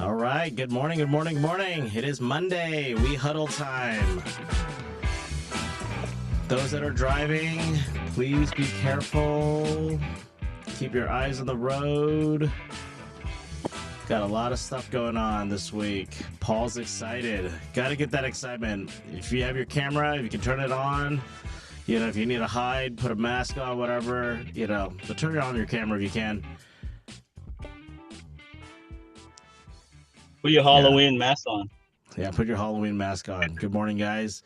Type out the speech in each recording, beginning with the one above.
All right. Good morning. Good morning. Good morning. It is Monday. We huddle time. Those that are driving, please be careful. Keep your eyes on the road. Got a lot of stuff going on this week. Paul's excited. Got to get that excitement. If you have your camera, if you can turn it on, if you need to hide, put a mask on, whatever, but turn it on your camera if you can. Put your Halloween mask on. Yeah, put your Halloween mask on. Good morning, guys.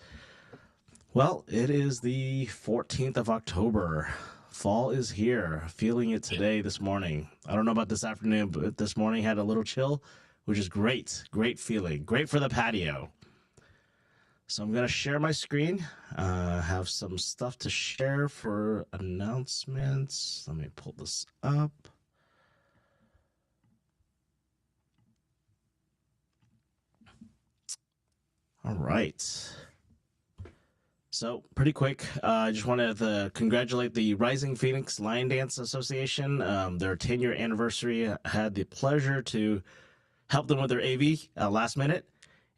Well, it is the 14th of October. Fall is here. Feeling it today, this morning. I don't know about this afternoon, but this morning had a little chill, which is great. Great feeling. Great for the patio. So I'm going to share my screen. Have some stuff to share for announcements. Let me pull this up. All right. So pretty quick, I just wanted to congratulate the Rising Phoenix Lion Dance Association. Their 10-year anniversary. I had the pleasure to help them with their AV last minute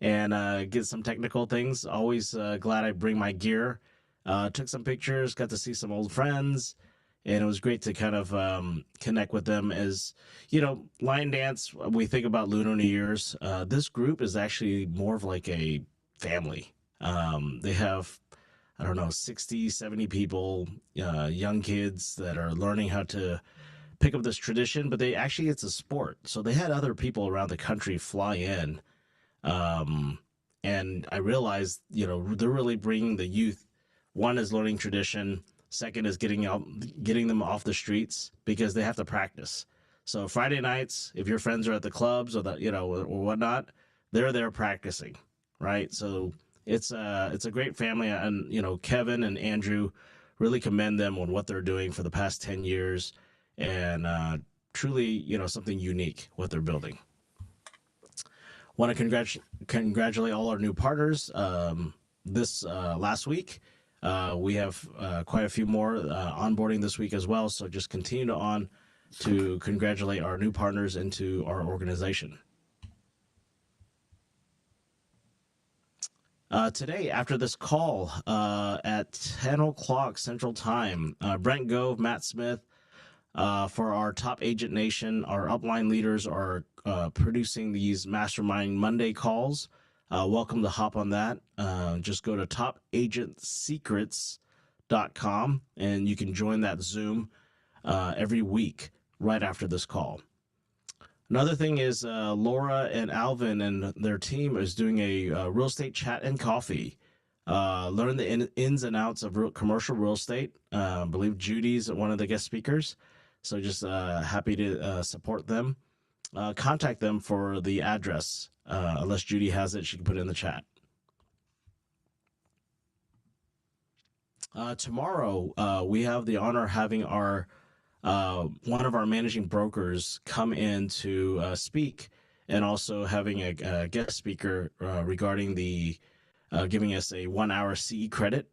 and get some technical things. Always glad I bring my gear. Took some pictures, got to see some old friends, and it was great to kind of connect with them. As Lion Dance, we think about Lunar New Year's. This group is actually more of like a family. They have, I don't know, 60, 70 people, young kids that are learning how to pick up this tradition, but it's a sport. So they had other people around the country fly in. And I realized, they're really bringing the youth. One is learning tradition. Second is getting them off the streets because they have to practice. So Friday nights, if your friends are at the clubs or or whatnot, they're there practicing, right? So it's a great family, and Kevin and Andrew really commend them on what they're doing for the past 10 years, and truly something unique what they're building. Want to congratulate all our new partners. This last week, we have quite a few more onboarding this week as well. So just continue to congratulate our new partners into our organization. Today, after this call at 10 o'clock Central Time, Brent Gove, Matt Smith, for our Top Agent Nation, our upline leaders are producing these Mastermind Monday calls. Welcome to hop on that. Just go to topagentsecrets.com and you can join that Zoom every week right after this call. Another thing is Laura and Alvin and their team is doing a real estate chat and coffee. Learn the ins and outs of commercial real estate. I believe Judy's one of the guest speakers. So just happy to support them. Contact them for the address. Unless Judy has it, she can put it in the chat. Tomorrow, we have the honor of having one of our managing brokers come in to speak, and also having a guest speaker regarding the giving us a 1-hour CE credit.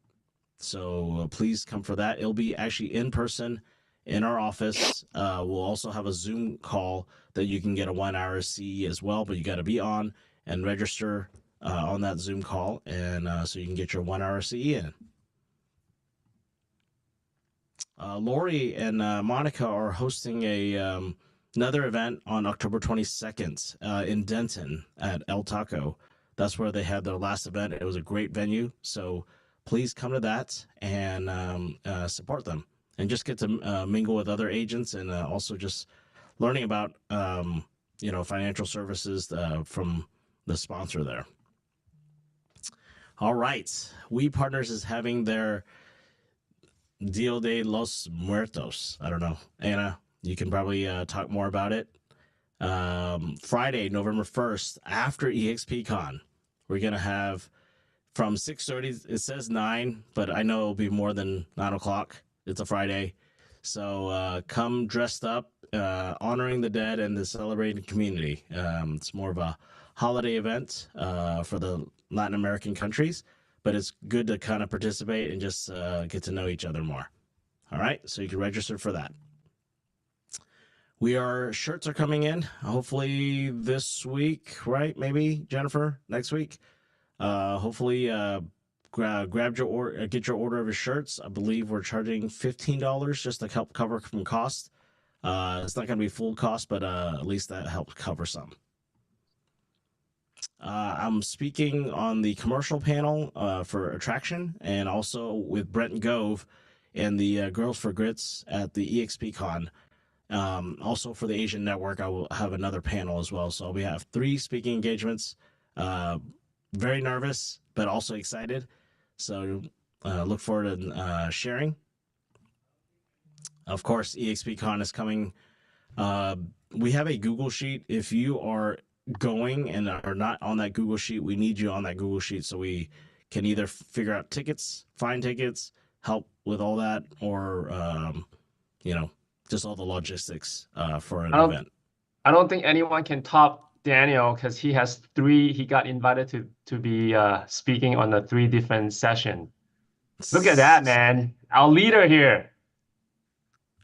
So please come for that. It'll be actually in person in our office. We'll also have a Zoom call that you can get a 1-hour CE as well, but you got to be on and register on that Zoom call, and so you can get your 1-hour CE in. Lori and Monica are hosting another event on October 22nd in Denton at El Taco. That's where they had their last event. It was a great venue, so please come to that and support them, and just get to mingle with other agents, and also just learning about financial services from the sponsor there. All right, We Partners is having their Dia de los Muertos. I don't know, Anna, you can probably talk more about it. Friday, November 1st, after EXPCon, we're gonna have from 6:30. It says 9, but I know it'll be more than 9 o'clock. It's a Friday, so come dressed up, honoring the dead and the celebrating community. It's more of a holiday event for the Latin American countries, but it's good to kind of participate and just get to know each other more. All right, so you can register for that. Shirts are coming in hopefully this week, right? Maybe Jennifer next week. Hopefully, grab your order, get your order of his shirts. I believe we're charging $15 just to help cover some cost. It's not going to be full cost, but at least that helps cover some. I'm speaking on the commercial panel for Attraction, and also with Brent Gove and the Girls for Grits at the EXPCon. Also for the Asian Network, I will have another panel as well. So we have 3 speaking engagements. Very nervous, but also excited. So look forward to sharing. Of course, EXPCon is coming. We have a Google Sheet. If you are going and are not on that Google Sheet, we need you on that Google Sheet so we can either figure out tickets, find tickets, help with all that, or just all the logistics for an event. I don't think anyone can top Daniel because he has 3. He got invited to be speaking on the 3 different sessions. Look at that, man! Our leader here.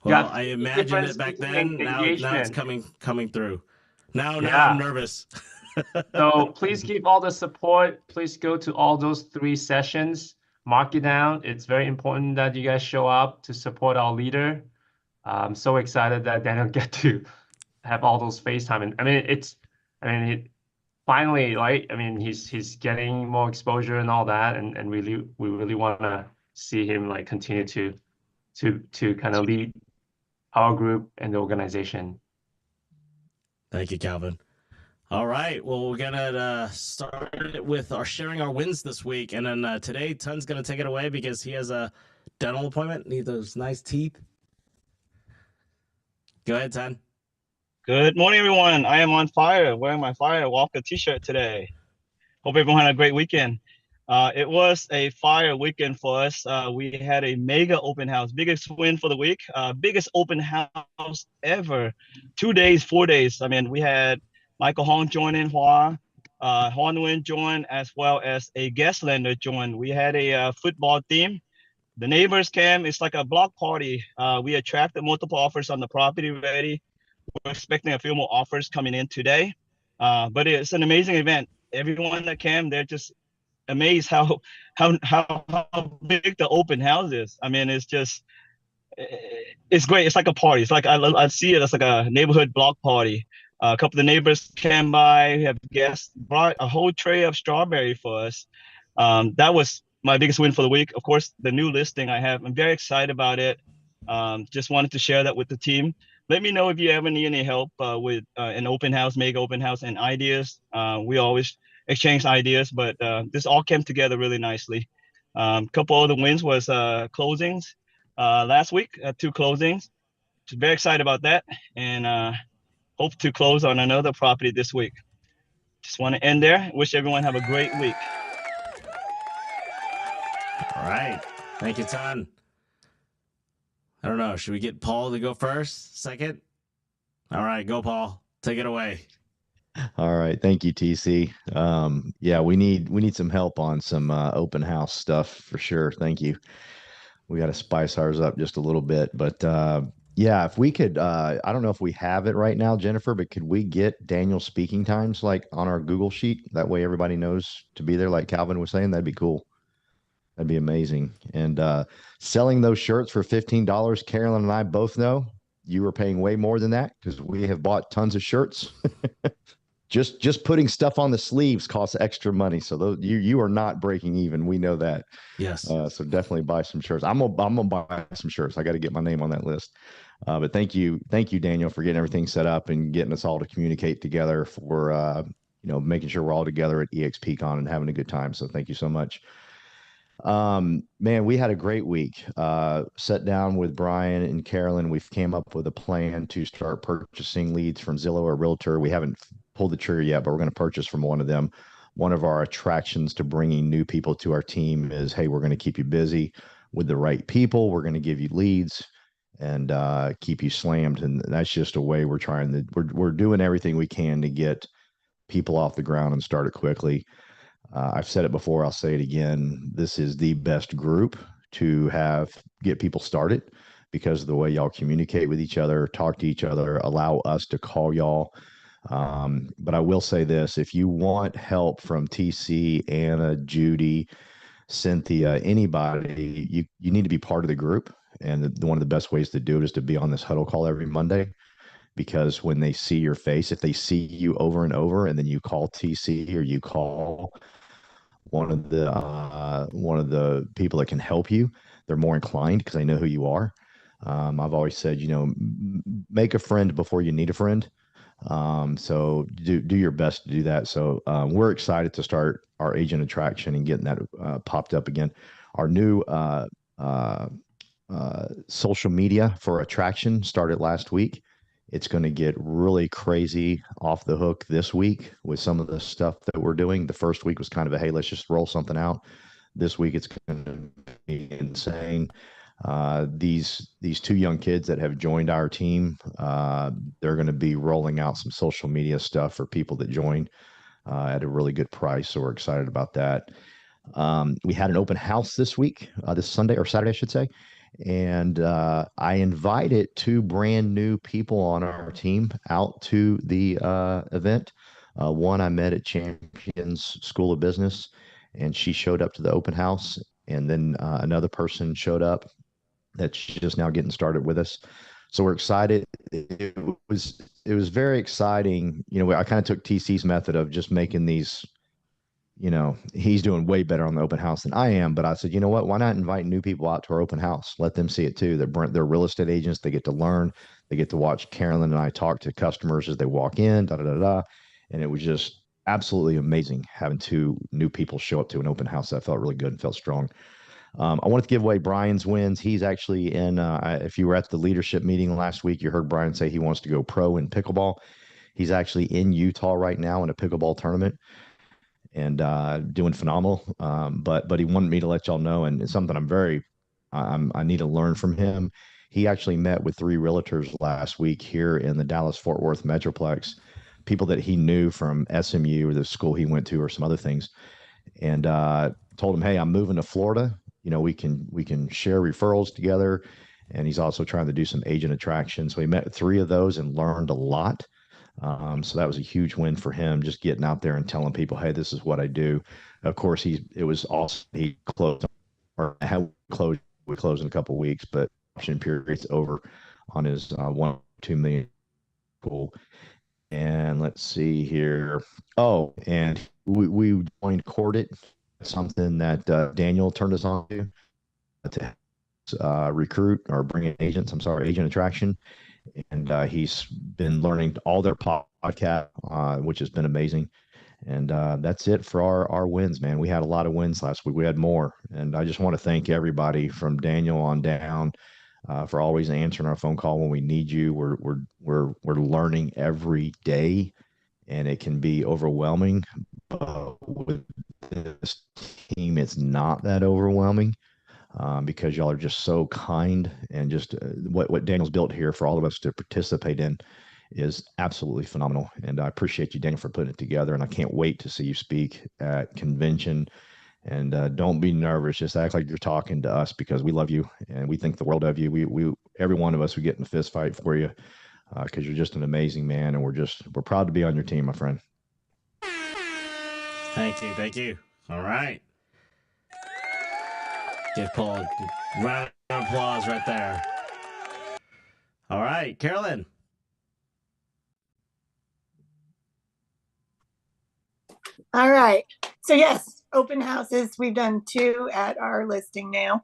Well, Got I 3 imagined different it back speaking then. Now it's engagement. coming through. Now I'm Yeah. nervous. So please give all the support. Please go to all those 3 sessions. Mark it down. It's very important that you guys show up to support our leader. I'm so excited that Daniel get to have all those FaceTime. And he finally, right? I mean, he's getting more exposure and all that, and we really want to see him like continue to kind of lead our group and the organization. Thank you, Calvin. All right. Well, we're gonna start with our sharing our wins this week, and then today Tun's gonna take it away because he has a dental appointment. Need those nice teeth. Go ahead, Tun. Good morning, everyone. I am on fire, wearing my Fire Walker t-shirt today. Hope everyone had a great weekend. It was a fire weekend for us. We had a mega open house, biggest win for the week, biggest open house ever. 2 days, 4 days. I mean, we had Michael Hong join in, Hua, Hua Nguyen join, as well as a guest lender join. We had a football theme. The neighbors came. It's like a block party. We attracted multiple offers on the property already. We're expecting a few more offers coming in today. But it's an amazing event. Everyone that came, they're just amazed how big the open house is. I mean, it's great. It's like a party. It's like I see it as like a neighborhood block party. A couple of the neighbors came by, have guests, brought a whole tray of strawberry for us. That was my biggest win for the week. Of course, the new listing I have, I'm very excited about it. Just wanted to share that with the team. Let me know if you ever need any help with an open house, mega open house, and ideas. We always exchange ideas, but this all came together really nicely. Couple of the wins was closings last week, 2 closings. Just very excited about that, and hope to close on another property this week. Just want to end there. Wish everyone have a great week. All right. Thank you, Tun. I don't know. Should we get Paul to go first, second? All right, go, Paul. Take it away. All right, thank you, TC. Yeah, we need some help on some open house stuff for sure. Thank you. We got to spice ours up just a little bit, but yeah, if we could, I don't know if we have it right now, Jennifer, but could we get Daniel's speaking times like on our Google sheet? That way everybody knows to be there, like Calvin was saying. That'd be cool. That'd be amazing. And selling those shirts for $15, Carolyn and I both know you were paying way more than that because we have bought tons of shirts. Just putting stuff on the sleeves costs extra money. So those, you are not breaking even. We know that. Yes. So definitely buy some shirts. I'm gonna buy some shirts. I got to get my name on that list. But thank you, Daniel, for getting everything set up and getting us all to communicate together for making sure we're all together at EXPCon and having a good time. So thank you so much. Man, we had a great week. Sat down with Brian and Carolyn. We've came up with a plan to start purchasing leads from Zillow or Realtor. We haven't pulled the trigger yet, but we're going to purchase from one of them. One of our attractions to bringing new people to our team is, hey, we're going to keep you busy with the right people. We're going to give you leads and keep you slammed. And that's just a way we're doing everything we can to get people off the ground and start it quickly. I've said it before. I'll say it again. This is the best group to get people started because of the way y'all communicate with each other, talk to each other, allow us to call y'all. But I will say this, if you want help from TC, Anna, Judy, Cynthia, anybody, you need to be part of the group. And one of the best ways to do it is to be on this huddle call every Monday, because when they see your face, if they see you over and over, and then you call TC or you call one of the people that can help you, they're more inclined because they know who you are. I've always said, make a friend before you need a friend. So do your best to do that. So we're excited to start our agent attraction and getting that popped up again. Our new social media for attraction started last week. It's going to get really crazy off the hook this week with some of the stuff that we're doing. The first week was kind of a, hey, let's just roll something out. This week it's going to be insane. These two young kids that have joined our team, they're going to be rolling out some social media stuff for people that join at a really good price. So we're excited about that. We had an open house this week, this Sunday or Saturday, I should say. And I invited two brand new people on our team out to the event. One I met at Champions School of Business, and she showed up to the open house. And then another person showed up that's just now getting started with us. So we're excited. It was very exciting. I kind of took TC's method of just making these, he's doing way better on the open house than I am. But I said, you know what? Why not invite new people out to our open house? Let them see it too. They're real estate agents. They get to learn. They get to watch Carolyn and I talk to customers as they walk in, da da da da. And it was just absolutely amazing having two new people show up to an open house. That felt really good and felt strong. I wanted to give away Brian's wins. He's actually in, if you were at the leadership meeting last week, you heard Brian say he wants to go pro in pickleball. He's actually in Utah right now in a pickleball tournament and doing phenomenal. But he wanted me to let y'all know, and it's something I need to learn from him. He actually met with 3 realtors last week here in the Dallas-Fort Worth Metroplex, people that he knew from SMU or the school he went to or some other things, and told him, hey, I'm moving to Florida. We can share referrals together. And he's also trying to do some agent attraction. So he met 3 of those and learned a lot. So that was a huge win for him, just getting out there and telling people, hey, this is what I do. Of course, it was awesome. He closed, or had closed, we close in a couple of weeks, but option period's over on his 1.2 million pool. And let's see here. Oh, and we joined Courted, something that Daniel turned us on to recruit or bring in agents. Agent attraction. And he's been learning all their podcast, which has been amazing. And that's it for our wins, man. We had a lot of wins last week. We had more. And I just want to thank everybody from Daniel on down for always answering our phone call when we need you. We're learning every day, and it can be overwhelming. But with this team, it's not that overwhelming. Because y'all are just so kind, and just what Daniel's built here for all of us to participate in is absolutely phenomenal. And I appreciate you, Daniel, for putting it together. And I can't wait to see you speak at convention. And don't be nervous. Just act like you're talking to us, because we love you and we think the world of you. We every one of us would get in a fist fight for you, because you're just an amazing man, and we're proud to be on your team, my friend. Thank you. All right. Give Paul a round of applause right there. All right, Carolyn. All right. So yes, open houses. We've done 2 at our listing now.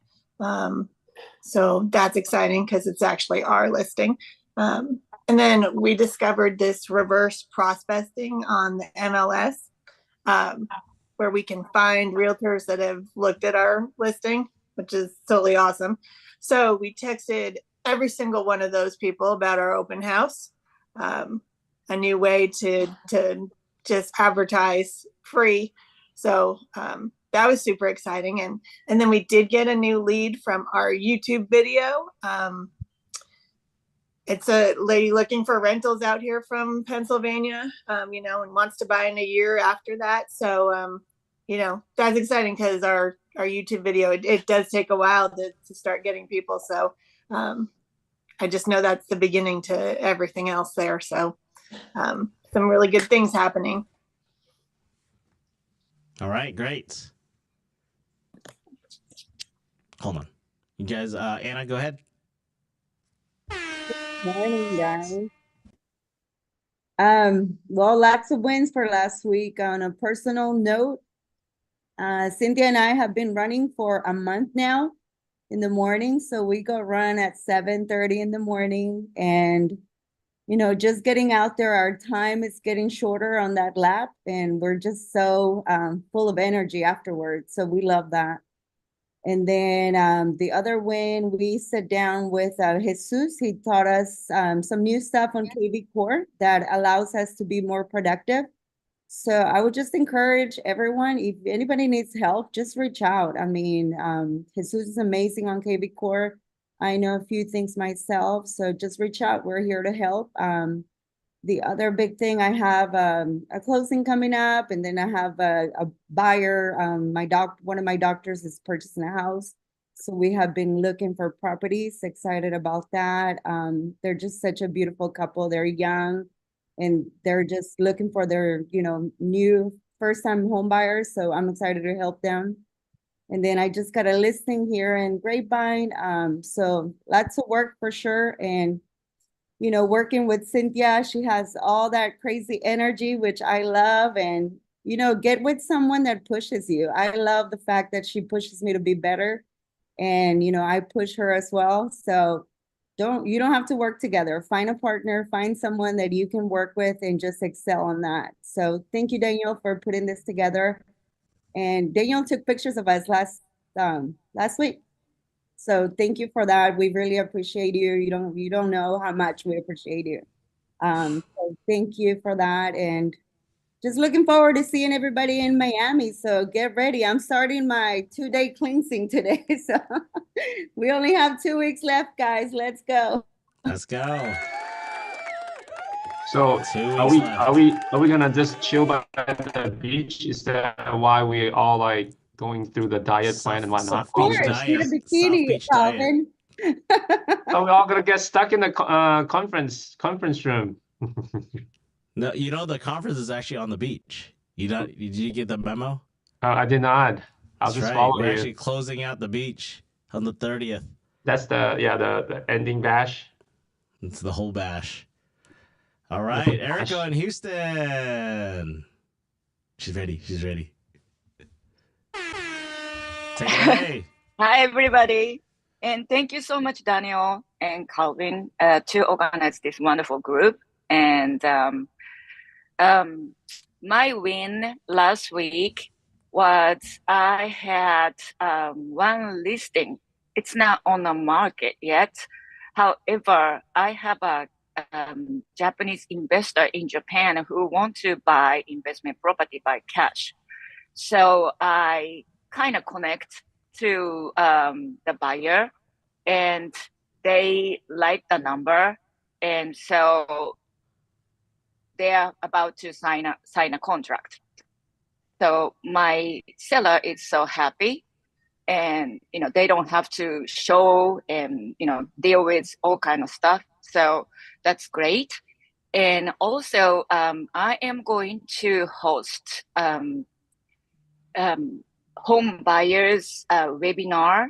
So that's exciting because it's actually our listing. And then we discovered this reverse prospecting on the MLS, where we can find realtors that have looked at our listing, which is totally awesome. So we texted every single one of those people about our open house, a new way to just advertise free. So that was super exciting. And then we did get a new lead from our YouTube video. It's a lady looking for rentals out here from Pennsylvania, and wants to buy in a year after that. So, that's exciting, because our YouTube video, it does take a while to start getting people. So I just know that's the beginning to everything else there. So some really good things happening. All right, great. Hold on. You guys, Anna, go ahead. Morning, guys. Well, lots of wins for last week. On a personal note, Cynthia and I have been running for a month now in the morning. So we go run at 7:30 in the morning, and just getting out there, our time is getting shorter on that lap, and we're just so full of energy afterwards. So we love that. And then the other win, we sat down with Jesus. He taught us some new stuff on KV Core that allows us to be more productive. So I would just encourage everyone, if anybody needs help, just reach out. I mean, Jesus is amazing on KV Core. I know a few things myself, so just reach out. We're here to help. The other big thing, I have a closing coming up, and then I have a buyer. One of my doctors is purchasing a house, so we have been looking for properties. Excited about that. They're just such a beautiful couple. They're young, and they're just looking for their new first-time home buyers. So I'm excited to help them. And then I just got a listing here in Grapevine. So lots of work for sure. And working with Cynthia, she has all that crazy energy, which I love. And, get with someone that pushes you. I love the fact that she pushes me to be better. And, I push her as well. So you don't have to work together. Find a partner, find someone that you can work with and just excel on that. So thank you, Daniel, for putting this together. And Daniel took pictures of us last week. So thank you for that. We really appreciate you. You don't know how much we appreciate you. So thank you for that. And just looking forward to seeing everybody in Miami. So get ready. I'm starting my 2-day cleansing today. So we only have 2 weeks left, guys. Let's go. Let's go. So 2 are weeks we left. are we gonna just chill by the beach? Is that why we all like going through the diet plan and whatnot? South Beach Of course, need a diet. South bikini, Beach diet. Calvin. Oh, we're all gonna get stuck in the conference room. No, the conference is actually on the beach. Did you get the memo? I did not. I'll That's just right. follow We're you. actually closing out the beach on the 30th. That's the ending bash. It's the whole bash. All right, bash. Erica in Houston. She's ready. Take it away. Hi, everybody. And thank you so much, Daniel and Calvin, to organize this wonderful group. And my win last week was I had one listing. It's not on the market yet. However, I have a Japanese investor in Japan who want to buy investment property by cash. So I kind of connect to the buyer, and they like the number, and so they're about to sign a contract. So my seller is so happy, and they don't have to show and deal with all kind of stuff. So that's great. And also, I am going to host home buyers webinar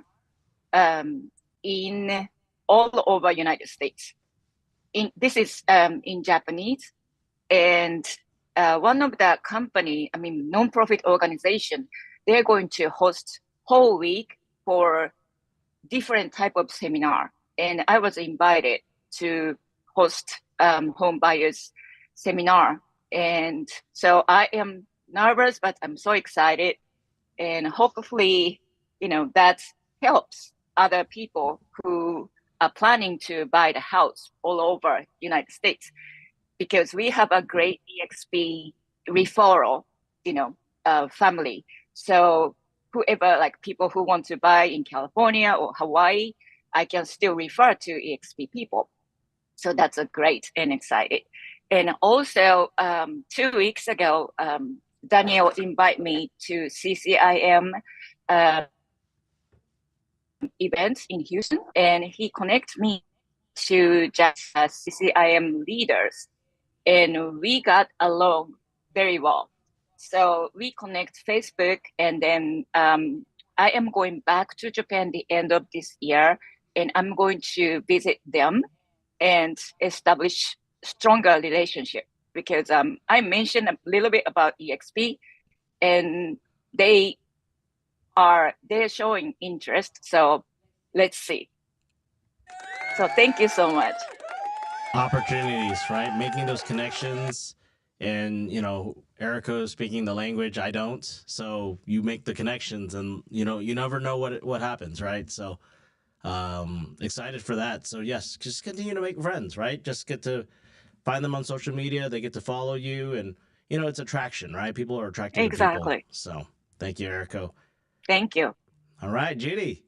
in all over United States. This is in Japanese, and one of the company, nonprofit organization, they're going to host whole week for different type of seminar, and I was invited to host home buyers seminar, and so I am nervous, but I'm so excited, and hopefully, that helps other people who are planning to buy the house all over United States, because we have a great EXP referral, family. So whoever, like people who want to buy in California or Hawaii, I can still refer to EXP people. So that's a great and excited. And also 2 weeks ago, Daniel invited me to CCIM events in Houston, and he connected me to just CCIM leaders, and we got along very well. So we connect Facebook, and then I am going back to Japan the end of this year, and I'm going to visit them and establish stronger relationship, because I mentioned a little bit about EXP, and they're showing interest. So let's see. So thank you so much. Opportunities, right? Making those connections, and Erica speaking the language I don't, so you make the connections, and you never know what happens, right? So excited for that. So yes, just continue to make friends, right? Just get to find them on social media, they get to follow you, and it's attraction, right? People are attracted to people. Exactly. So thank you, Erica. Thank you. All right, Judy.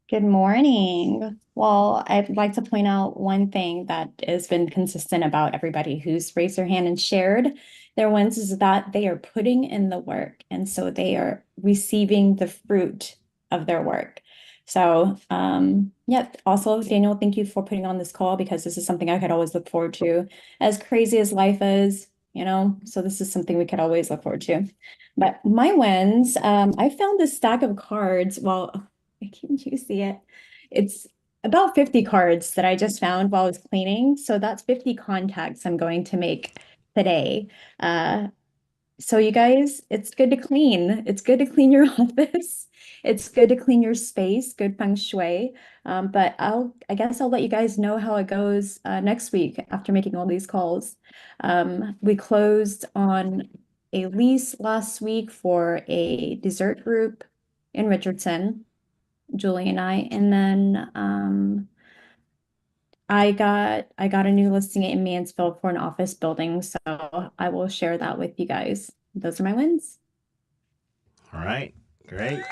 Good morning. Well, I'd like to point out one thing that has been consistent about everybody who's raised their hand and shared their wins is that they are putting in the work. And so they are receiving the fruit of their work. So, yeah, also, Daniel, thank you for putting on this call, because this is something I could always look forward to. As crazy as life is, so this is something we could always look forward to. But my wins, I found this stack of cards. Well, can you see it? It's about 50 cards that I just found while I was cleaning. So that's 50 contacts I'm going to make today. So you guys, it's good to clean. It's good to clean your office. It's good to clean your space, good feng shui. But I guess I'll let you guys know how it goes next week after making all these calls. We closed on a lease last week for a dessert group in Richardson, Julie and I, and then I got a new listing in Mansfield for an office building, so I will share that with you guys. Those are my wins. All right, great.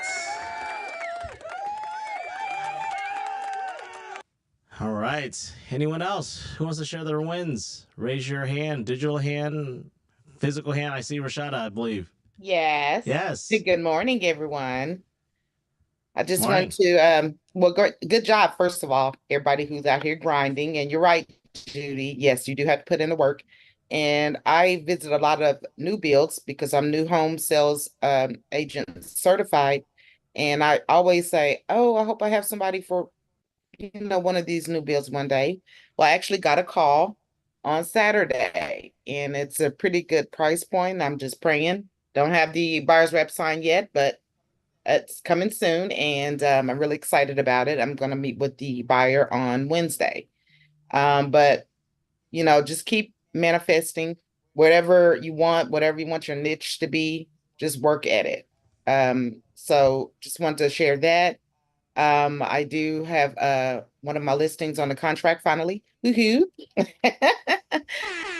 All right, anyone else who wants to share their wins? Raise your hand, digital hand, physical hand. I see Rashada, I believe. Yes. Yes. Good morning, everyone. I just Morning. want to, well, good job, first of all, everybody who's out here grinding. And you're right, Judy. Yes, you do have to put in the work. And I visit a lot of new builds because I'm new home sales agent certified. And I always say, oh, I hope I have somebody for, one of these new builds one day. Well, I actually got a call on Saturday, and it's a pretty good price point. I'm just praying. Don't have the buyer's rep sign yet, but it's coming soon, and I'm really excited about it. I'm going to meet with the buyer on Wednesday. But just keep manifesting whatever you want your niche to be, just work at it. So just wanted to share that. I do have one of my listings on the contract finally. Woohoo!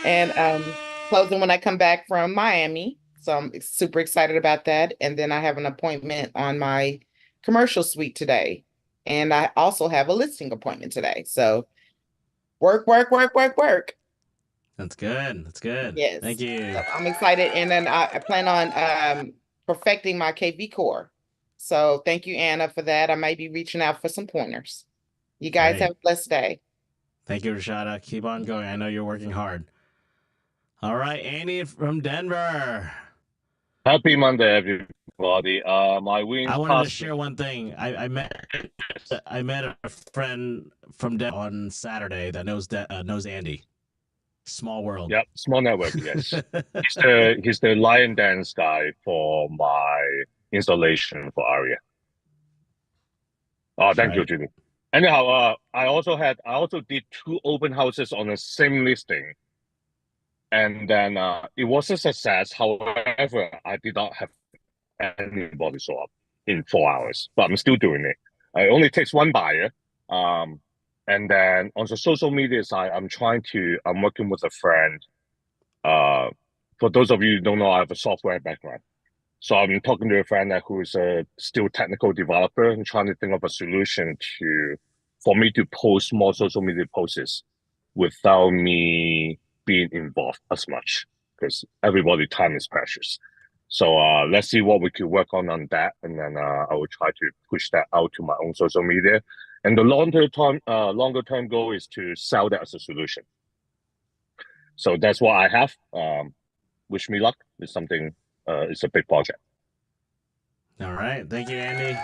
And closing when I come back from Miami. So I'm super excited about that. And then I have an appointment on my commercial suite today. And I also have a listing appointment today. So work. That's good. That's good. Yes. Thank you. So I'm excited. And then I plan on perfecting my KV core. So thank you, Anna, for that. I might be reaching out for some pointers. You guys Great. have a blessed day. Thank you, Rashada. Keep on going. I know you're working hard. All right, Andy from Denver. Happy Monday, everybody. My wins. I wanted to share one thing. I met a friend from Denver on Saturday that knows Andy. Small world. Yep, small network. Yes, he's the lion dance guy for my installation for Aria. Oh, thank you, Judy. Anyhow, I also did 2 open houses on the same listing, and then it was a success. However, I did not have anybody show up in 4 hours, but I'm still doing it. It only takes one buyer. And then on the social media side, I'm working with a friend. For those of you who don't know, I have a software background. So I'm talking to a friend who is a still technical developer and trying to think of a solution for me to post more social media posts without me being involved as much, because everybody's time is precious. So let's see what we could work on that, and then I will try to push that out to my own social media. And the longer term goal is to sell that as a solution. So that's what I have. Wish me luck. It's something. It's a big project. All right. Thank you, Andy.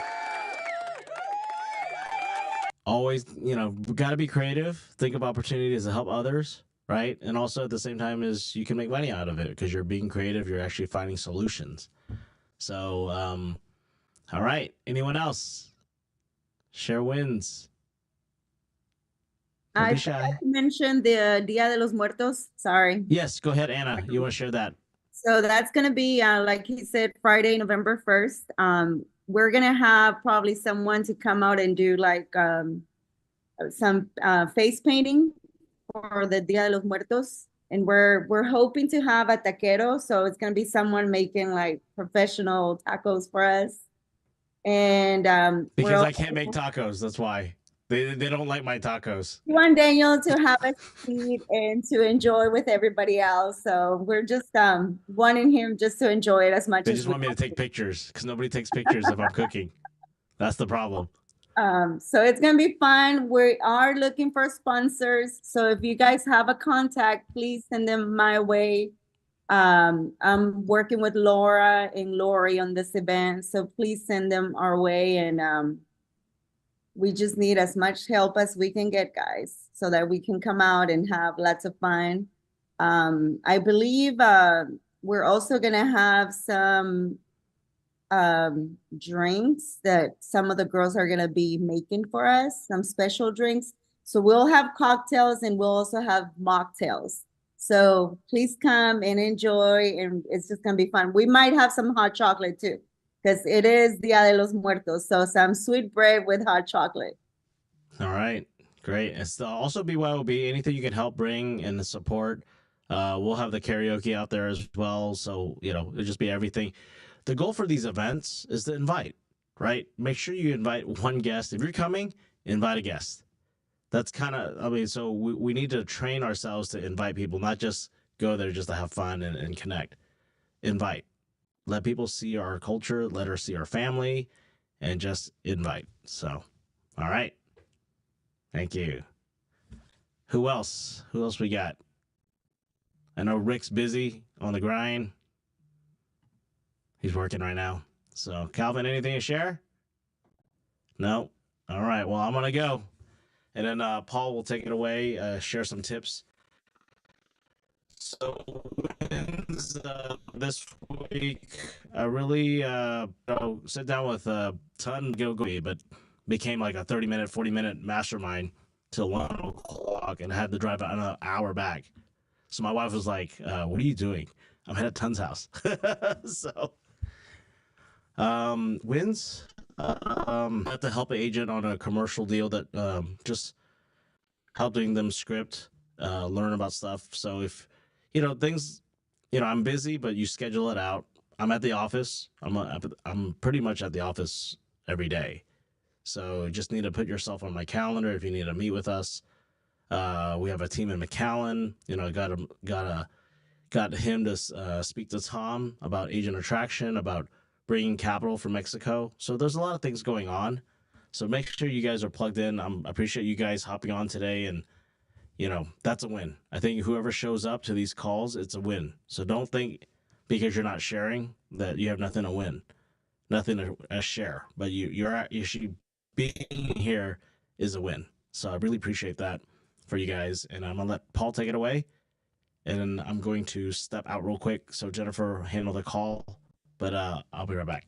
Always, we got to be creative, think of opportunities to help others, right? And also at the same time is you can make money out of it because you're being creative, you're actually finding solutions. So, all right. Anyone else? Share wins. Don't I be forgot shy. to mention the Dia de los Muertos. Sorry. Yes, go ahead, Anna. You want to share that? So that's going to be, like he said, Friday, November 1st. We're going to have probably someone to come out and do like some face painting for the Dia de los Muertos. And we're hoping to have a taquero. So it's going to be someone making like professional tacos for us. And because I can't make tacos. That's why. They don't like my tacos. We want Daniel to have a seat and to enjoy with everybody else. So we're just wanting him just to enjoy it as much They as just want me to take pictures because nobody takes pictures if I'm cooking. That's the problem. So it's gonna be fun. We are looking for sponsors. So if you guys have a contact, please send them my way. I'm working with Laura and Lori on this event, so please send them our way. And we just need as much help as we can get, guys, so that we can come out and have lots of fun. I believe we're also gonna have some drinks that some of the girls are gonna be making for us, some special drinks. So we'll have cocktails and we'll also have mocktails. So please come and enjoy, and it's just gonna be fun. We might have some hot chocolate too, because it is Dia de los Muertos. So some sweet bread with hot chocolate. All right, great. It's also BYOB. Anything you can help bring and the support. We'll have the karaoke out there as well. So it'll just be everything. The goal for these events is to invite, right? Make sure you invite one guest. If you're coming, invite a guest. That's kind of, so we need to train ourselves to invite people, not just go there just to have fun and connect. Invite. Let people see our culture, let her see our family, and just invite. So, all right. Thank you. Who else? Who else we got? I know Rick's busy on the grind. He's working right now. So, Calvin, anything to share? No? All right. Well, I'm going to go. And then Paul will take it away, share some tips. So, this week, I really sit down with a ton go, but became like a 30-minute, 40-minute mastermind till 1 o'clock and had to drive an hour back. So my wife was like, what are you doing? I'm at Tun's house. So, wins. Have to help an agent on a commercial deal that just helping them script, learn about stuff. So if, things, I'm busy, but you schedule it out. I'm at the office. I'm pretty much at the office every day. So you just need to put yourself on my calendar if you need to meet with us. We have a team in McAllen. Got him to speak to Tom about agent attraction, about bringing capital from Mexico. So there's a lot of things going on. So make sure you guys are plugged in. I appreciate you guys hopping on today, and that's a win. I think whoever shows up to these calls, it's a win. So don't think because you're not sharing that you have nothing to win, nothing to share. But you should being here is a win. So I really appreciate that for you guys, and I'm gonna let Paul take it away, and I'm going to step out real quick so Jennifer handle the call. But I'll be right back.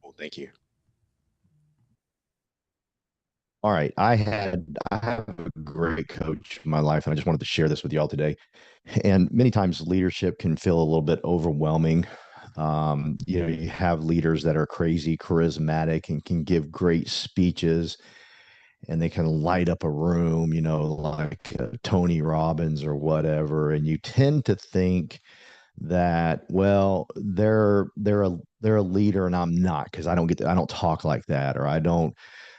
Well, thank you. All right. I have a great coach in my life, and I just wanted to share this with y'all today. And many times leadership can feel a little bit overwhelming. You have leaders that are crazy charismatic and can give great speeches, and they can light up a room, like Tony Robbins or whatever. And you tend to think that, well, they're a leader and I'm not, because I don't talk like that, or I don't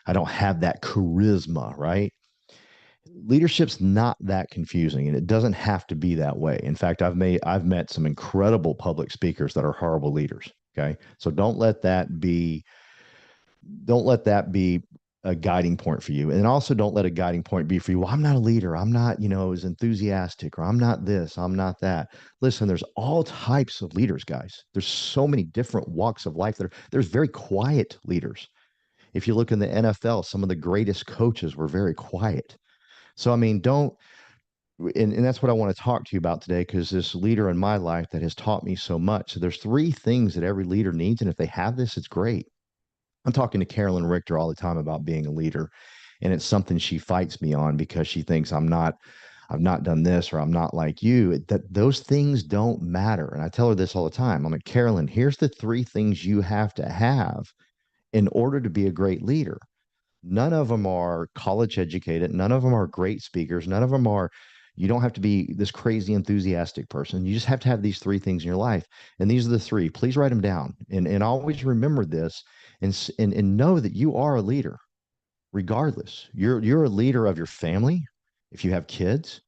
have that charisma, right? Leadership's not that confusing, and it doesn't have to be that way. In fact, I've met some incredible public speakers that are horrible leaders. Okay. So don't let that be a guiding point for you. And also don't let a guiding point be for you, well, I'm not a leader. I'm not, as enthusiastic, or I'm not this, I'm not that. Listen, there's all types of leaders, guys. There's so many different walks of life. There's very quiet leaders. If you look in the NFL, some of the greatest coaches were very quiet. So, I mean, and that's what I want to talk to you about today, because this leader in my life that has taught me so much. So there's three things that every leader needs. And if they have this, it's great. I'm talking to Carolyn Richter all the time about being a leader. And it's something she fights me on because she thinks I've not done this, or I'm not like you. That those things don't matter. And I tell her this all the time. I'm like, Carolyn, here's the three things you have to have in order to be a great leader. None of them are college educated. None of them are great speakers. None of them are, you don't have to be this crazy enthusiastic person. You just have to have these three things in your life. And these are the three. Please write them down and always remember this, and know that you are a leader regardless. You're a leader of your family. If you have kids,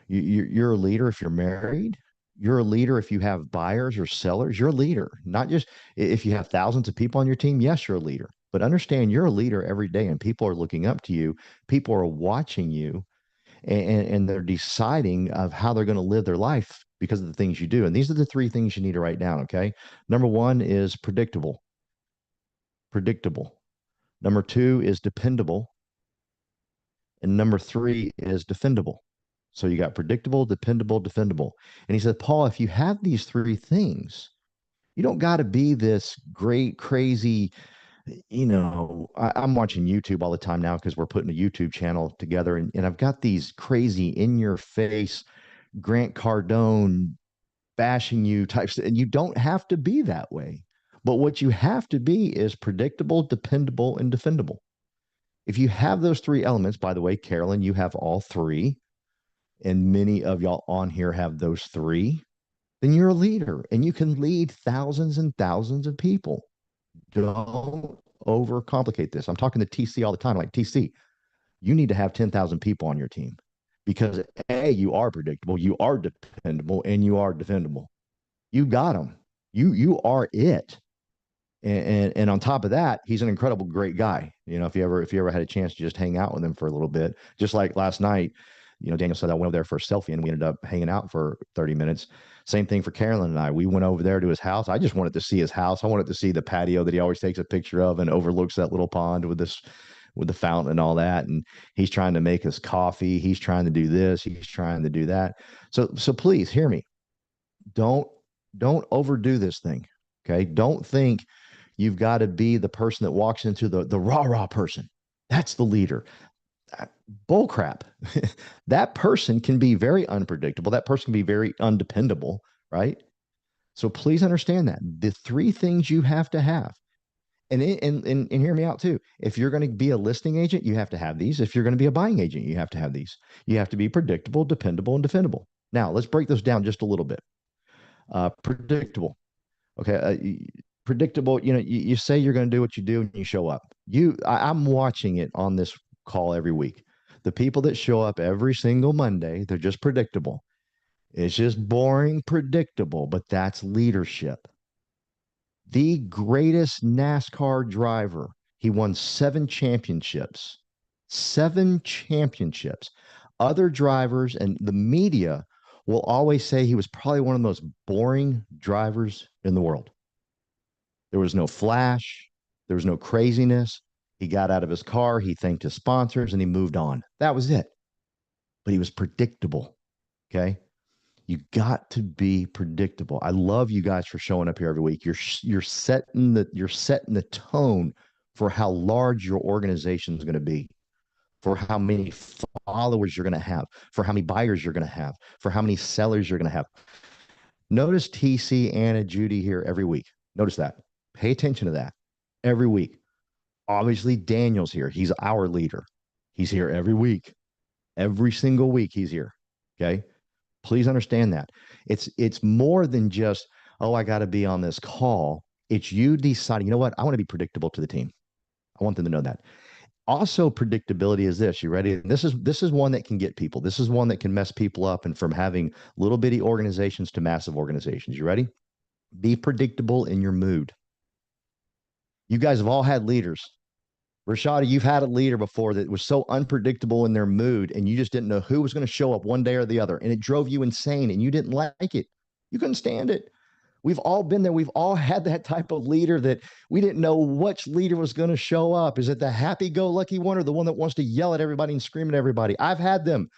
you're a leader. If you're married, you're a leader. If you have buyers or sellers, you're a leader. Not just if you have thousands of people on your team. Yes, you're a leader. But understand you're a leader every day, and people are looking up to you. People are watching you, and they're deciding of how they're going to live their life because of the things you do. And these are the three things you need to write down. Okay. Number one is predictable. Predictable. Number two is dependable. And number three is defendable. So you got predictable, dependable, defendable. And he said, Paul, if you have these three things, you don't got to be this great, crazy, I'm watching YouTube all the time now because we're putting a YouTube channel together, and I've got these crazy in your face Grant Cardone bashing you types, and you don't have to be that way. But what you have to be is predictable, dependable, and defendable. If you have those three elements, by the way, Carolyn, you have all three, and many of y'all on here have those three, then you're a leader and you can lead thousands and thousands of people. Don't overcomplicate this. I'm talking to TC all the time. Like, TC, you need to have 10,000 people on your team because A, you are predictable, you are dependable, and you are defendable. You got them. You are it. And on top of that, he's an incredible, great guy. If you ever had a chance to just hang out with him for a little bit, just like last night, Daniel said I went over there for a selfie and we ended up hanging out for 30 minutes. Same thing for Carolyn and I. We went over there to his house. I just wanted to see his house. I wanted to see the patio that he always takes a picture of and overlooks that little pond with the fountain and all that. And he's trying to make us coffee. He's trying to do this. He's trying to do that. So please hear me. Don't overdo this thing. Okay. Don't think you've got to be the person that walks into the rah-rah person. That's the leader. Bull crap. That person can be very unpredictable. That person can be very undependable, right? So please understand that. The three things you have to have. And hear me out too. If you're going to be a listing agent, you have to have these. If you're going to be a buying agent, you have to have these. You have to be predictable, dependable, and defendable. Now, let's break those down just a little bit. Predictable. Okay. Predictable. You say you're going to do what you do and you show up. I'm watching it on this call every week. The people that show up every single Monday, they're just predictable. It's just boring, predictable, but that's leadership. The greatest NASCAR driver, he won 7 championships. 7 championships. Other drivers and the media will always say he was probably one of the most boring drivers in the world. There was no flash. There was no craziness. He got out of his car, he thanked his sponsors, and he moved on. That was it. But he was predictable. Okay. You got to be predictable. I love you guys for showing up here every week. You're setting the tone for how large your organization is going to be, for how many followers you're going to have, for how many buyers you're going to have, for how many sellers you're going to have. Notice TC, Anna, Judy here every week. Notice that. Pay attention to that every week. Obviously, Daniel's here. He's our leader. He's here every week. Every single week he's here. Okay. Please understand that. It's more than just, oh, I got to be on this call. It's you deciding, you know what? I want to be predictable to the team. I want them to know that. Also, predictability is this. You ready? This is one that can get people. This is one that can mess people up, and from having little bitty organizations to massive organizations. You ready? Be predictable in your mood. You guys have all had leaders. Rashada, you've had a leader before that was so unpredictable in their mood, and you just didn't know who was going to show up one day or the other, and it drove you insane, and you didn't like it. You couldn't stand it. We've all been there. We've all had that type of leader that we didn't know which leader was going to show up. Is it the happy-go-lucky one or the one that wants to yell at everybody and scream at everybody? I've had them.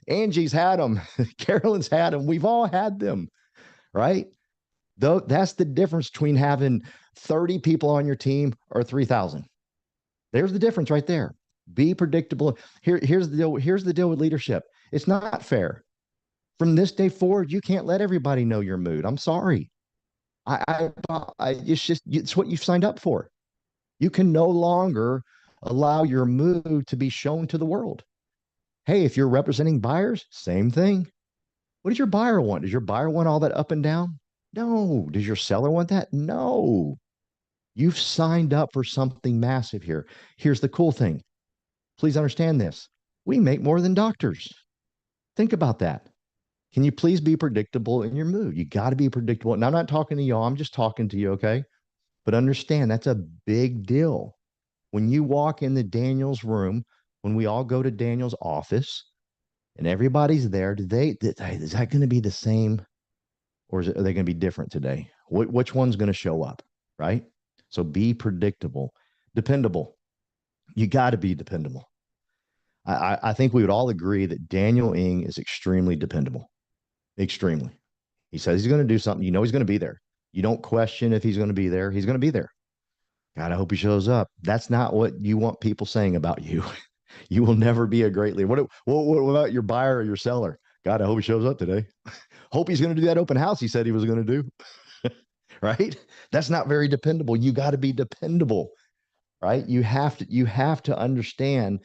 Angie's had them. Carolyn's had them. We've all had them, right? Though that's the difference between having 30 people on your team or 3,000. There's the difference right there. Be predictable. Here's the deal. Here's the deal with leadership. It's not fair. From this day forward, you can't let everybody know your mood. I'm sorry. It's what you've signed up for. You can no longer allow your mood to be shown to the world. Hey, if you're representing buyers, same thing. What does your buyer want? Does your buyer want all that up and down? No. Does your seller want that? No. You've signed up for something massive here. Here's the cool thing. Please understand this. We make more than doctors. Think about that. Can you please be predictable in your mood? You got to be predictable. And I'm not talking to y'all. I'm just talking to you, okay? But understand that's a big deal. When you walk in the Daniel's room, when we all go to Daniel's office and everybody's there, is that going to be the same, or are they going to be different today? Which one's going to show up, right? So be predictable, dependable. You got to be dependable. I think we would all agree that Daniel Ng is extremely dependable. Extremely. He says he's going to do something. You know he's going to be there. You don't question if he's going to be there. He's going to be there. God, I hope he shows up. That's not what you want people saying about you. You will never be a great leader. What about your buyer or your seller? God, I hope he shows up today. Hope he's going to do that open house he said he was going to do. Right? That's not very dependable. You got to be dependable, right? You have to understand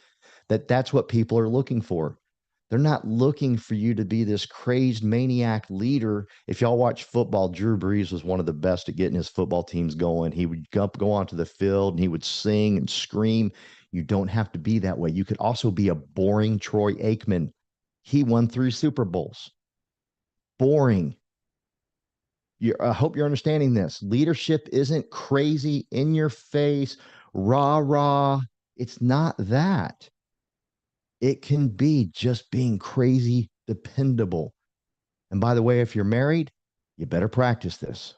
that that's what people are looking for. They're not looking for you to be this crazed maniac leader. If y'all watch football, Drew Brees was one of the best at getting his football teams going. He would go onto the field and he would sing and scream. You don't have to be that way. You could also be a boring Troy Aikman. He won 3 Super Bowls. Boring. I hope you're understanding this. Leadership isn't crazy, in your face, rah, rah. It's not that. It can be just being crazy dependable. And by the way, if you're married, you better practice this.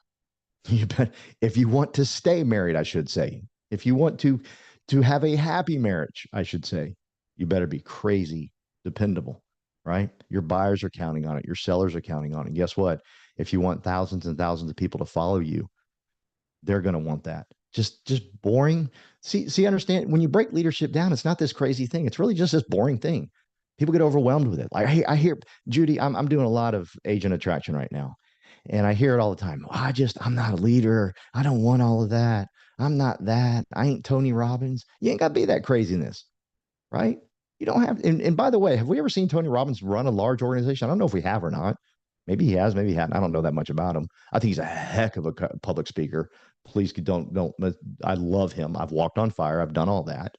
If you want to stay married, I should say, if you want to have a happy marriage, I should say, you better be crazy dependable, right? Your buyers are counting on it. Your sellers are counting on it. Guess what? If you want thousands and thousands of people to follow you, they're going to want that. Just boring. See, understand, when you break leadership down, it's not this crazy thing. It's really just this boring thing. People get overwhelmed with it. Like I hear, Judy, I'm doing a lot of agent attraction right now. And I hear it all the time. Oh, I'm not a leader. I don't want all of that. I'm not that. I ain't Tony Robbins. You ain't got to be that craziness, right? You don't have. And by the way, have we ever seen Tony Robbins run a large organization? I don't know if we have or not. Maybe he has, maybe he hadn't. I don't know that much about him. I think he's a heck of a public speaker. Please don't. I love him. I've walked on fire. I've done all that.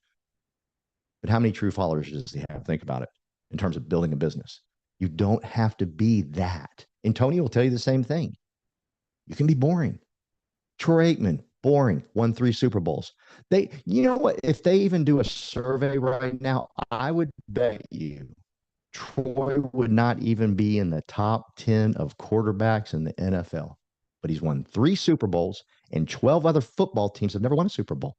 But how many true followers does he have? Think about it in terms of building a business. You don't have to be that. And Tony will tell you the same thing. You can be boring. Troy Aikman, boring, won 3 Super Bowls. You know what? If they even do a survey right now, I would bet you Troy would not even be in the top 10 of quarterbacks in the NFL. But he's won 3 Super Bowls, and 12 other football teams have never won a Super Bowl.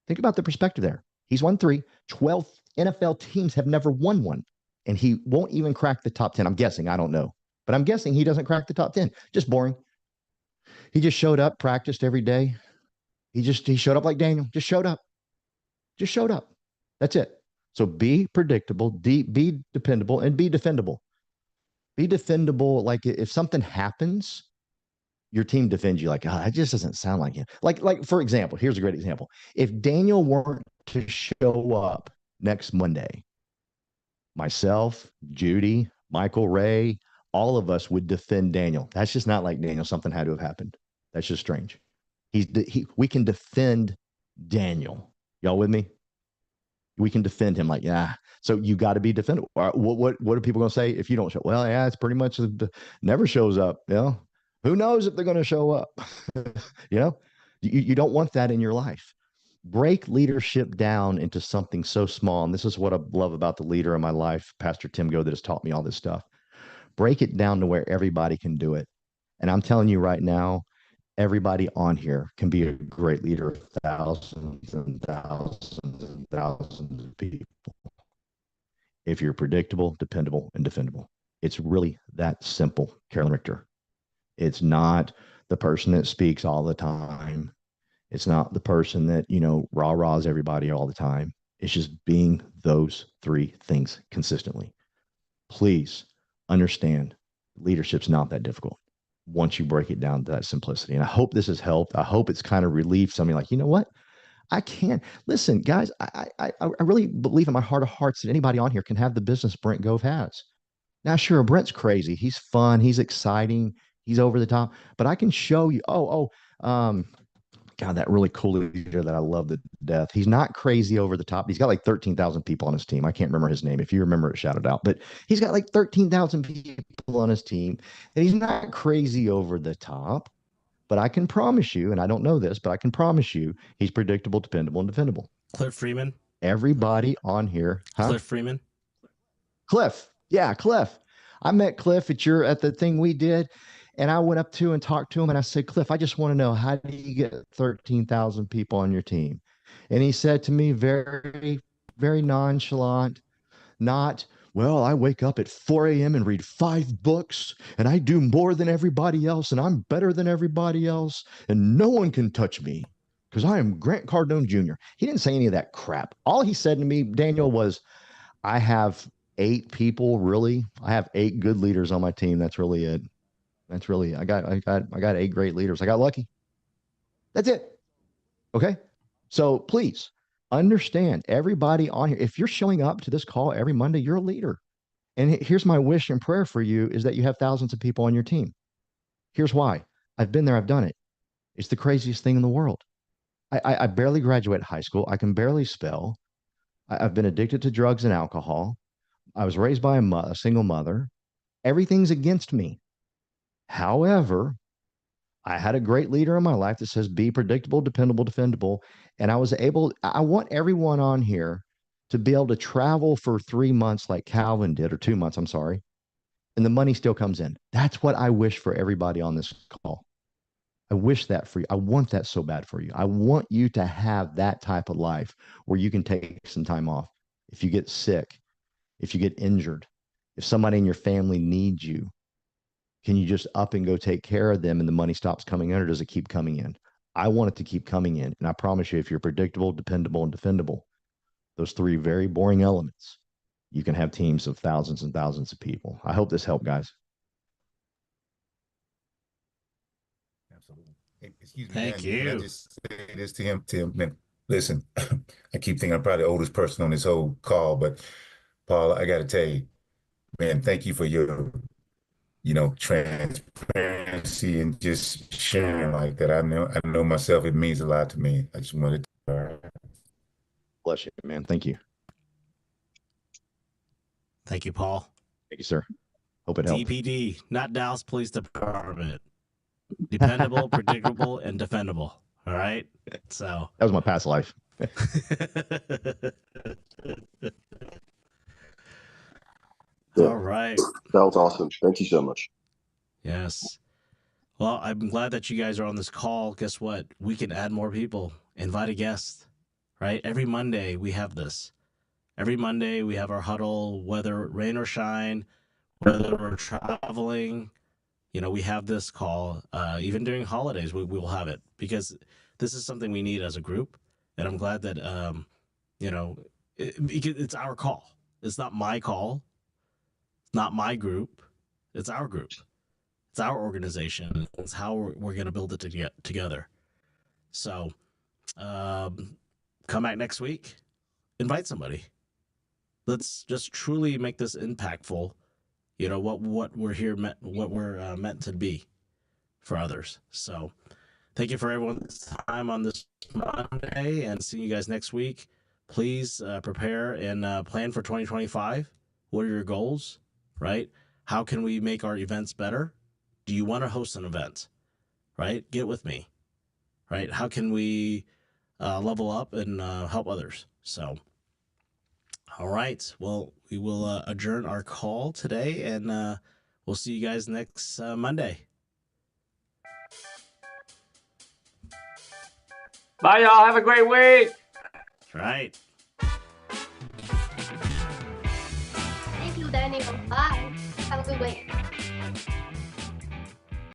Think about the perspective there. He's won 3. 12 NFL teams have never won one, and he won't even crack the top 10. I'm guessing. I don't know. But I'm guessing he doesn't crack the top 10. Just boring. He just showed up, practiced every day. He showed up like Daniel. Just showed up. Just showed up. That's it. So be predictable, be dependable, and be defendable. Be defendable. Like if something happens, your team defends you. Like, oh, that just doesn't sound like him. Like for example, here's a great example. If Daniel weren't to show up next Monday, myself, Judy, Michael Ray, all of us would defend Daniel. That's just not like Daniel. Something had to have happened. That's just strange. We can defend Daniel. Y'all with me? We can defend him like, yeah. So you got to be defendable. What are people going to say if you don't show? Well, yeah, it's pretty much never shows up. Who knows if they're going to show up? You don't want that in your life. Break leadership down into something so small. And this is what I love about the leader in my life, Pastor Tim Go, that has taught me all this stuff. Break it down to where everybody can do it. And I'm telling you right now, everybody on here can be a great leader of thousands and thousands and thousands of people. If you're predictable, dependable, and defendable. It's really that simple, Carolyn Richter. It's not the person that speaks all the time. It's not the person that, rah-rahs everybody all the time. It's just being those three things consistently. Please understand, leadership's not that difficult once you break it down to that simplicity. And I hope this has helped. I hope it's kind of relieved somebody like, you know what? I can't listen, guys. I really believe in my heart of hearts that anybody on here can have the business Brent Gove has. Now, sure, Brent's crazy. He's fun. He's exciting. He's over the top. But I can show you. God, that really cool leader that I love to death. He's not crazy over the top. He's got like 13,000 people on his team. I can't remember his name. If you remember it, shout it out. But he's got like 13,000 people on his team, and he's not crazy over the top. But I can promise you, and I don't know this, but I can promise you, he's predictable, dependable, and defendable. Cliff Freeman. Everybody on here, huh? Cliff Freeman. Cliff, yeah, Cliff. I met Cliff at the thing we did, and I went up to and talked to him, and I said, Cliff, I just want to know, how do you get 13,000 people on your team? And he said to me, very, very nonchalant, not, well, I wake up at 4 a.m. and read 5 books, and I do more than everybody else, and I'm better than everybody else, and no one can touch me because I am Grant Cardone Jr. He didn't say any of that crap. All he said to me, Daniel, was, I have 8 people, really. I have 8 good leaders on my team. That's really it. I got 8 great leaders. I got lucky. That's it. Okay. So please understand, everybody on here, if you're showing up to this call every Monday, you're a leader. And here's my wish and prayer for you, is that you have thousands of people on your team. Here's why. I've been there. I've done it. It's the craziest thing in the world. I barely graduated high school. I can barely spell. I've been addicted to drugs and alcohol. I was raised by a single mother. Everything's against me. However, I had a great leader in my life that says, be predictable, dependable, defendable. And I want everyone on here to be able to travel for 3 months like Calvin did, or 2 months, I'm sorry. And the money still comes in. That's what I wish for everybody on this call. I wish that for you. I want that so bad for you. I want you to have that type of life where you can take some time off. If you get sick, if you get injured, if somebody in your family needs you, can you just up and go take care of them and the money stops coming in, or does it keep coming in? I want it to keep coming in. And I promise you, if you're predictable, dependable, and defendable, those 3 very boring elements, you can have teams of thousands and thousands of people. I hope this helped, guys. Absolutely. Hey, excuse me. Thank Daniel, can I you. just say this to him? Tim, man, listen, I keep thinking I'm probably the oldest person on this whole call, but Paul, I got to tell you, man, thank you for your transparency and just sharing like that. I know myself, it means a lot to me. I just wanted to. Bless you, man. Thank you. Thank you, Paul. Thank you, sir. Hope it helped. DPD, not Dallas Police Department. Dependable, predictable, and defendable. All right. So that was my past life. All right. That was awesome. Thank you so much. Yes. Well, I'm glad that you guys are on this call. Guess what? We can add more people, invite a guest, right? Every Monday we have this. Every Monday we have our huddle, whether rain or shine, whether we're traveling, we have this call. Even during holidays, we will have it, because this is something we need as a group. And I'm glad that, it's our call. It's not my call. It's not my group. It's our group. It's our organization. It's how we're going to build it together. So come back next week. Invite somebody. Let's just truly make this impactful. What we're here meant to be for others. So thank you for everyone's time on this Monday, and see you guys next week. please prepare and plan for 2025. What are your goals, right? How can we make our events better? Do you want to host an event, right? Get with me, right? How can we level up and help others? So, all right. Well, we will adjourn our call today, and we'll see you guys next Monday. Bye, y'all. Have a great week. Right. Thank you, Daniel. Bye. Have a good week.